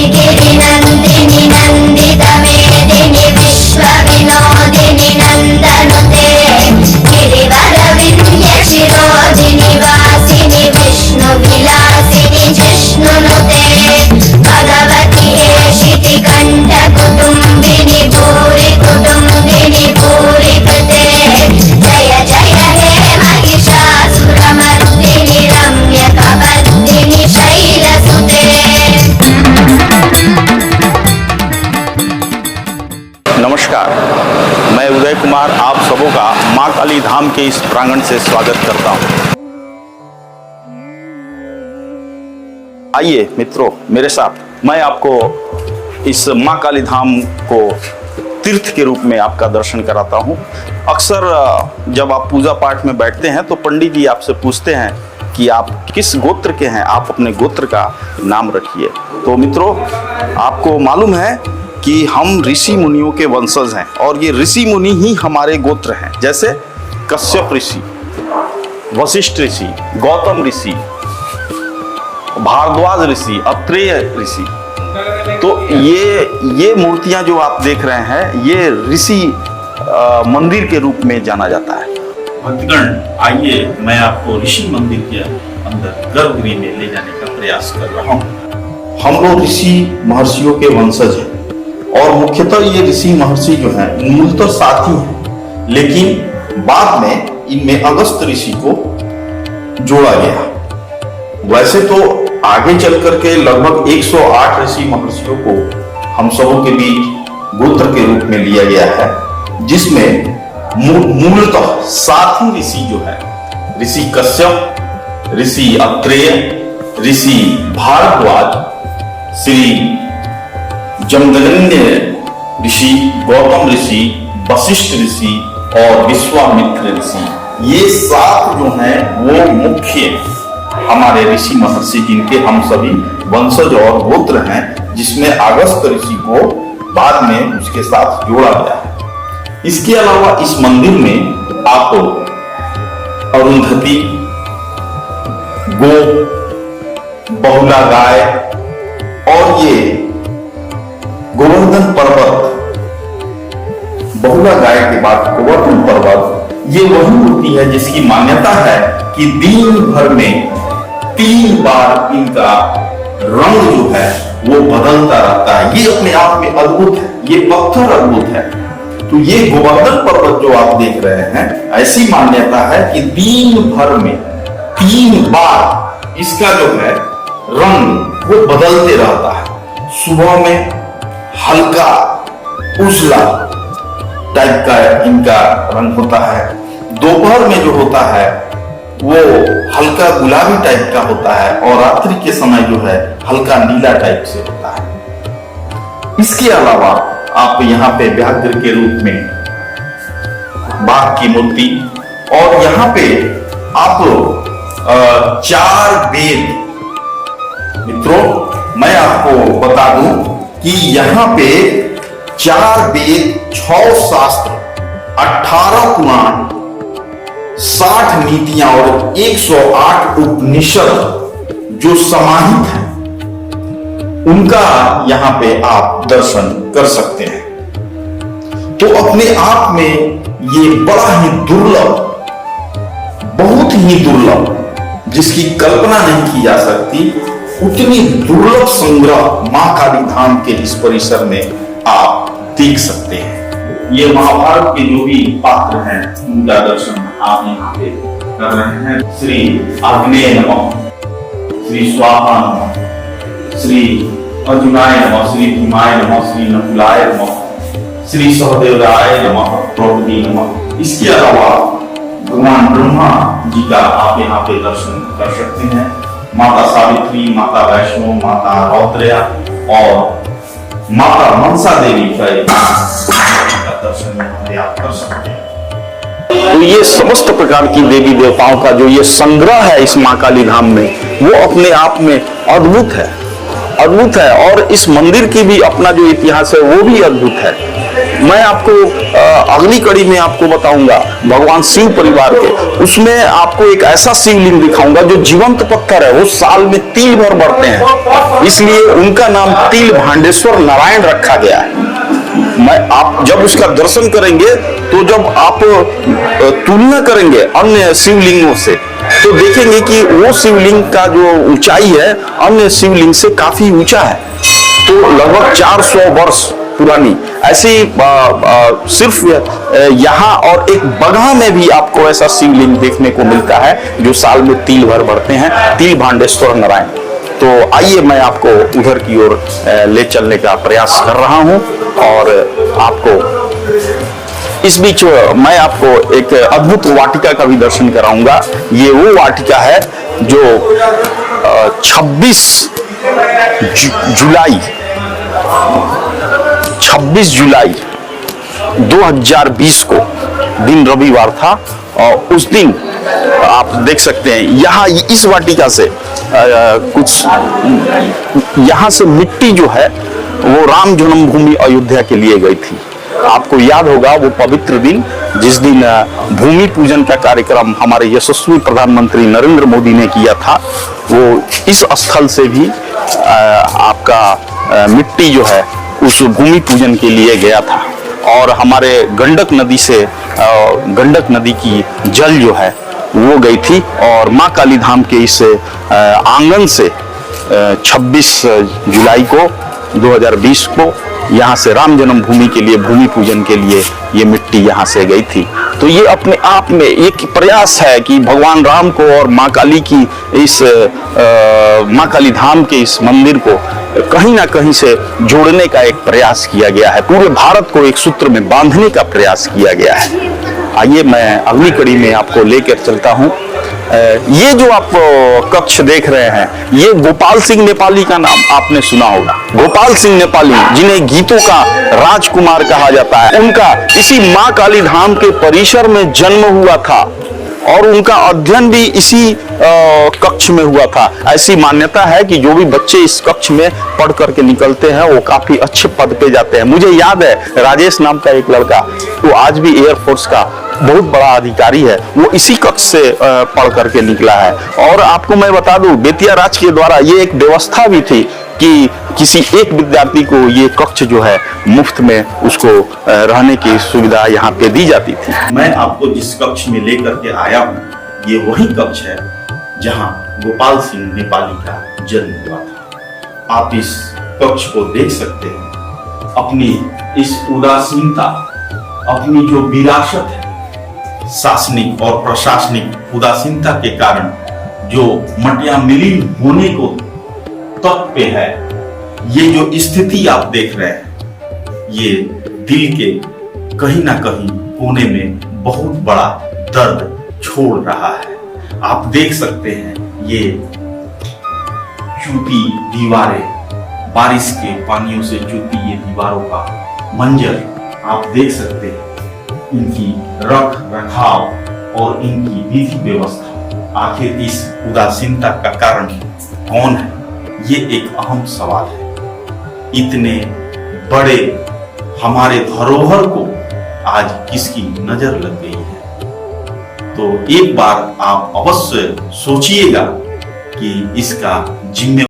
गिरिनन्दिनि नन्दितमेदिनि विश्वविनोदिनि नन्दनुते गिरिवरविन्ध्यशिरोधिनि वासिनि विष्णुविलासिनि जिष्णुनुते भगवति हेशिति कण्ठकुटुम्बिनि भूरि कुटुम्बिनि भूरि कृते जय जय हे महिषासुरमर्दिनि रम्यकवर्दिनि शैलसुते। नमस्कार, मैं उदय कुमार आप सबों का मां काली धाम के इस प्रांगण से स्वागत करता हूं। आइए मित्रों मेरे साथ, मैं आपको इस मां काली धाम को तीर्थ के रूप में आपका दर्शन कराता हूं। अक्सर जब आप पूजा पाठ में बैठते हैं तो पंडित जी आपसे पूछते हैं कि आप किस गोत्र के हैं, आप अपने गोत्र का नाम रखिए। तो मित्रों, आपको मालूम है कि हम ऋषि मुनियों के वंशज हैं और ये ऋषि मुनि ही हमारे गोत्र हैं। जैसे कश्यप ऋषि, वशिष्ठ ऋषि, गौतम ऋषि, भारद्वाज ऋषि, अत्रेय ऋषि। तो ये मूर्तियां जो आप देख रहे हैं ये ऋषि मंदिर के रूप में जाना जाता है। भक्तगण, आइए मैं आपको ऋषि मंदिर के अंदर गर्भगृह में ले जाने का प्रयास कर रहा हूँ। हम लोग ऋषि महर्षियों के वंशज हैं और मुख्यतः ये ऋषि महर्षि जो हैं मूलतः साथी हैं, लेकिन बाद में इनमें अगस्त ऋषि को जोड़ा गया। वैसे तो आगे चल करके लगभग 108 ऋषि महर्षियों को हम सबों के बीच गोत्र के रूप में लिया गया है, जिसमें मूलतः साथी ऋषि जो है ऋषि कश्यप, ऋषि अत्रेय, ऋषि भारद्वाज, श्री जमदग्नि ऋषि, गौतम ऋषि, वशिष्ठ ऋषि और विश्वामित्र ऋषि, ये 7 जो हैं वो मुख्य हमारे ऋषि महर्षि जिनके हम सभी वंशज और गोत्र हैं, जिसमें अगस्त ऋषि को बाद में उसके साथ जोड़ा गया है। इसके अलावा इस मंदिर में आपको अरुंधति, गो, बहुला गाय और ये गोवर्धन पर्वत, बहुला गाय के बाद गोवर्धन पर्वत, ये वही मूर्ति है जिसकी मान्यता है कि दिन भर में 3 बार इनका रंग जो है वो बदलता रहता है। ये अपने आप में अद्भुत है, ये पत्थर अद्भुत है। तो ये गोवर्धन पर्वत जो आप देख रहे हैं, ऐसी मान्यता है कि दिन भर में 3 बार इसका जो है रंग वो बदलते रहता है। सुबह में हल्का उजला टाइप का इनका रंग होता है, दोपहर में जो होता है वो हल्का गुलाबी टाइप का होता है और रात्रि के समय जो है हल्का नीला टाइप से होता है। इसके अलावा आप यहाँ पे व्याघ्र के रूप में बाघ की मूर्ति और यहाँ पे आप 4 वेद, मित्रों मैं आपको बता दूं कि यहाँ पे 4 वेद, 6 शास्त्र, 18 पुराण, 60 नीतियां और 108 उपनिषद जो समाहित हैं, उनका यहाँ पे आप दर्शन कर सकते हैं। तो अपने आप में ये बड़ा ही दुर्लभ, बहुत ही दुर्लभ, जिसकी कल्पना नहीं की जा सकती, उतनी दुर्लभ संग्रह मां काली धाम के इस परिसर में आप देख सकते हैं। ये महाभारत के जो भी पात्र हैं उनका दर्शन आप यहाँ पे कर रहे हैं। श्री आग्नेय नमः, श्री स्वाहा नमः, श्री अर्जुनाय नमः, श्री भीमाय नमः, श्री नकुलाय नमः, श्री सहदेवाय नमः, द्रौपदी नमः। इसके अलावा भगवान ब्रह्मा जी का आप यहाँ पे दर्शन कर सकते हैं। माता सावित्री, माता वैष्णो, माता रौद्रया और माता मनसा देवी का दर्शन आप कर सकते हैं। तो ये समस्त प्रकार की देवी देवताओं का जो ये संग्रह है इस मां काली धाम में, वो अपने आप में अद्भुत है, अद्भुत है। और इस मंदिर की भी अपना जो इतिहास है वो भी अद्भुत है। मैं आपको अगली कड़ी में आपको बताऊंगा भगवान शिव परिवार के, उसमें आपको एक ऐसा शिवलिंग दिखाऊंगा जो जीवंत पत्थर है, वो साल में तिल भर बढ़ते हैं, इसलिए उनका नाम तिल भांडेश्वर नारायण रखा गया है। आप जब उसका दर्शन करेंगे तो जब आप तुलना करेंगे अन्य शिवलिंगों से तो देखेंगे कि वो शिवलिंग का जो ऊंचाई है अन्य शिवलिंग से काफी ऊंचा है, तो लगभग 400 वर्ष पुरानी ऐसी सिर्फ यहाँ और एक बगहा में भी आपको ऐसा शिवलिंग देखने को मिलता है जो साल में तिल भर बढ़ते हैं, तिल भांडेश्वर नारायण। तो आइए मैं आपको उधर की ओर ले चलने का प्रयास कर रहा हूं और आपको इस बीच मैं आपको एक अद्भुत वाटिका का भी दर्शन कराऊंगा। ये वो वाटिका है जो 26 जुलाई 2020 को दिन रविवार था और उस दिन आप देख सकते हैं यहाँ इस वाटिका से कुछ यहाँ से मिट्टी जो है वो राम जन्मभूमि अयोध्या के लिए गई थी। आपको याद होगा वो पवित्र दिन जिस दिन भूमि पूजन का कार्यक्रम हमारे यशस्वी प्रधानमंत्री नरेंद्र मोदी ने किया था, वो इस स्थल से भी आपका मिट्टी जो है उस भूमि पूजन के लिए गया था और हमारे गंडक नदी से गंडक नदी की जल जो है वो गई थी और माँ काली धाम के इस आंगन से 26 जुलाई को 2020 को यहाँ से राम जन्मभूमि के लिए भूमि पूजन के लिए ये मिट्टी यहाँ से गई थी। तो ये अपने आप में एक प्रयास है कि भगवान राम को और माँ काली की इस माँ काली धाम के इस मंदिर को कहीं ना कहीं से जोड़ने का एक प्रयास किया गया है, पूरे भारत को एक सूत्र में बांधने का प्रयास किया गया है। आइए मैं अगली कड़ी में आपको लेकर चलता हूँ। ये जो आप कक्ष देख रहे हैं ये गोपाल सिंह नेपाली का नाम आपने सुना होगा। गोपाल सिंह नेपाली जिन्हें गीतों का राजकुमार कहा जाता है, उनका इसी माँ काली धाम के परिसर में जन्म हुआ था और उनका अध्ययन भी इसी कक्ष में हुआ था। ऐसी मान्यता है कि जो भी बच्चे इस कक्ष में पढ़ करके निकलते हैं वो काफी अच्छे पद पे जाते हैं। मुझे याद है राजेश नाम का एक लड़का, वो आज भी एयरफोर्स का बहुत बड़ा अधिकारी है, वो इसी कक्ष से पढ़ करके निकला है। और आपको मैं बता दूं बेतिया राज्य के द्वारा ये एक व्यवस्था भी थी कि किसी एक विद्यार्थी को ये कक्ष जो है मुफ्त में उसको रहने की सुविधा यहाँ पे दी जाती थी। मैं आपको जिस कक्ष में लेकर के आया हूँ ये वही कक्ष है जहाँ गोपाल सिंह नेपाली का जन्म हुआ था। आप इस कक्ष को देख सकते हैं। अपनी इस उदासीनता, अपनी जो विरासत है शासनिक और प्रशासनिक उदासीनता के कारण जो मटिया मिली होने को तक पे है, ये जो स्थिति आप देख रहे हैं ये दिल के कहीं ना कहीं कोने में बहुत बड़ा दर्द छोड़ रहा है। आप देख सकते हैं ये चूती दीवारें, बारिश के पानियों से चूती ये दीवारों का मंजर आप देख सकते हैं। इनकी रख रखाव और इनकी विधि व्यवस्था, आखिर इस उदासीनता का कारण कौन है, ये एक अहम सवाल है। इतने बड़े हमारे धरोहर को आज किसकी नजर लग गई है? तो एक बार आप अवश्य सोचिएगा कि इसका जिम्मेदार